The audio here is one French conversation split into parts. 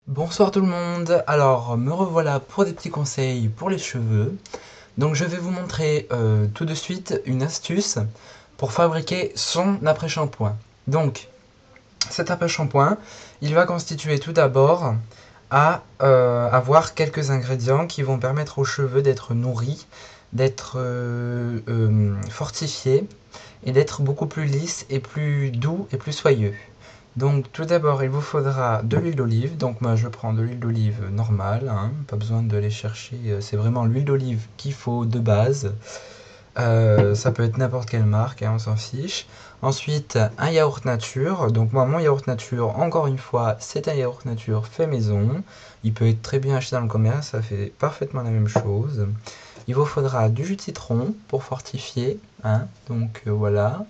Bonsoir tout le monde, alors me revoilà pour des petits conseils pour les cheveux. Donc je vais vous montrer tout de suite une astuce pour fabriquer son après-shampoing. Donc cet après-shampoing, il va constituer tout d'abord à avoir quelques ingrédients qui vont permettre aux cheveux d'être nourris, d'être fortifiés et d'être beaucoup plus lisses et plus doux et plus soyeux. Donc tout d'abord il vous faudra de l'huile d'olive, donc moi je prends de l'huile d'olive normale, hein, pas besoin de les chercher, c'est vraiment l'huile d'olive qu'il faut de base. Ça peut être n'importe quelle marque, hein, on s'en fiche. Ensuite un yaourt nature, donc moi mon yaourt nature, encore une fois c'est un yaourt nature fait maison, il peut être très bien acheté dans le commerce, ça fait parfaitement la même chose. Il vous faudra du jus de citron pour fortifier, hein, donc voilà.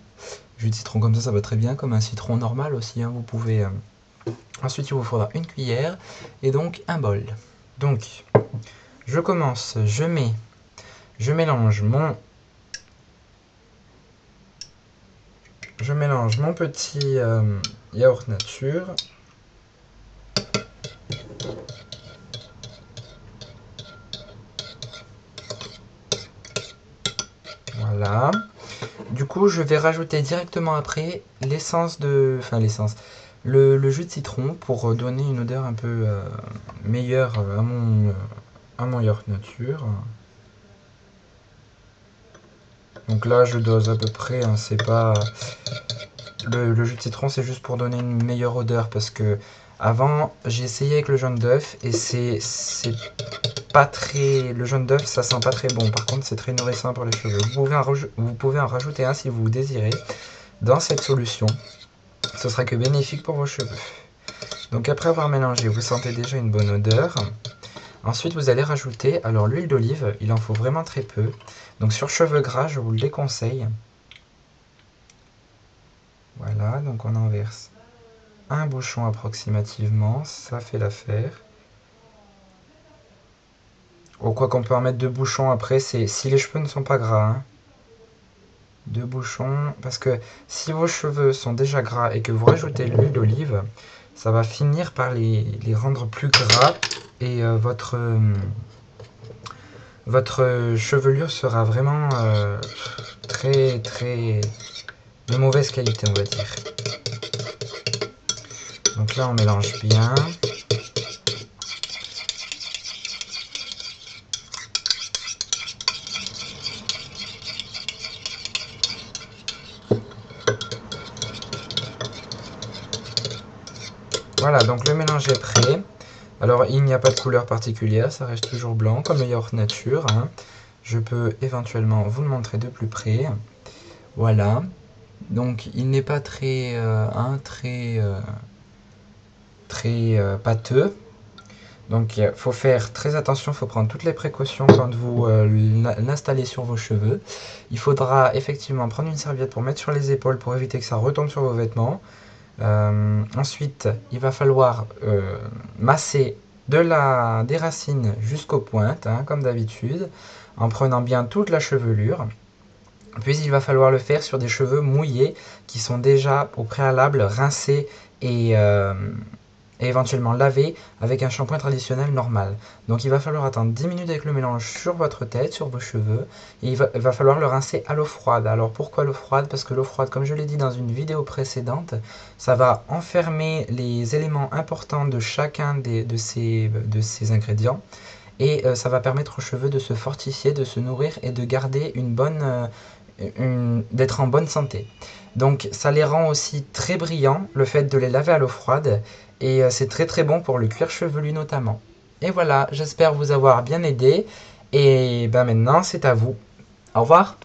Jus de citron comme ça va très bien, comme un citron normal aussi, hein, vous pouvez. Ensuite, il vous faudra une cuillère et donc un bol. Donc, je commence, je mélange mon petit yaourt nature. Voilà. Du coup, je vais rajouter directement après le jus de citron pour donner une odeur un peu meilleure à mon yaourt nature. Donc là, je dose à peu près, hein, c'est pas... Le jus de citron, c'est juste pour donner une meilleure odeur parce que avant, j'ai essayé avec le jaune d'œuf et c'est pas très... Le jaune d'œuf, ça sent pas très bon. Par contre, c'est très nourrissant pour les cheveux. Vous pouvez en rajouter un si vous désirez dans cette solution. Ce sera que bénéfique pour vos cheveux. Donc après avoir mélangé, vous sentez déjà une bonne odeur. Ensuite, vous allez rajouter, alors l'huile d'olive, il en faut vraiment très peu. Donc sur cheveux gras, je vous le déconseille. Voilà, donc on en verse un bouchon approximativement, ça fait l'affaire. Ou quoi qu'on peut en mettre deux bouchons après, c'est si les cheveux ne sont pas gras, hein. Deux bouchons, parce que si vos cheveux sont déjà gras et que vous rajoutez l'huile d'olive, ça va finir par les rendre plus gras et votre chevelure sera vraiment très très de mauvaise qualité, on va dire. Donc là on mélange bien. Voilà, donc le mélange est prêt. Alors il n'y a pas de couleur particulière, ça reste toujours blanc comme le yaourt nature, hein. Je peux éventuellement vous le montrer de plus près. Voilà. Donc il n'est pas très pâteux. Donc il faut faire très attention, il faut prendre toutes les précautions quand vous l'installez sur vos cheveux. Il faudra effectivement prendre une serviette pour mettre sur les épaules pour éviter que ça retombe sur vos vêtements. Ensuite, il va falloir masser des racines jusqu'aux pointes, hein, comme d'habitude, en prenant bien toute la chevelure. Puis il va falloir le faire sur des cheveux mouillés qui sont déjà au préalable rincés et éventuellement lavés avec un shampoing traditionnel normal. Donc il va falloir attendre 10 minutes avec le mélange sur votre tête, sur vos cheveux, et il va falloir le rincer à l'eau froide. Alors pourquoi l'eau froide? Parce que l'eau froide, comme je l'ai dit dans une vidéo précédente, ça va enfermer les éléments importants de chacun de ces ingrédients, et ça va permettre aux cheveux de se fortifier, de se nourrir et de garder d'être en bonne santé. Donc ça les rend aussi très brillants, le fait de les laver à l'eau froide, et c'est très très bon pour le cuir chevelu notamment. Et voilà, j'espère vous avoir bien aidé, et ben maintenant c'est à vous. Au revoir.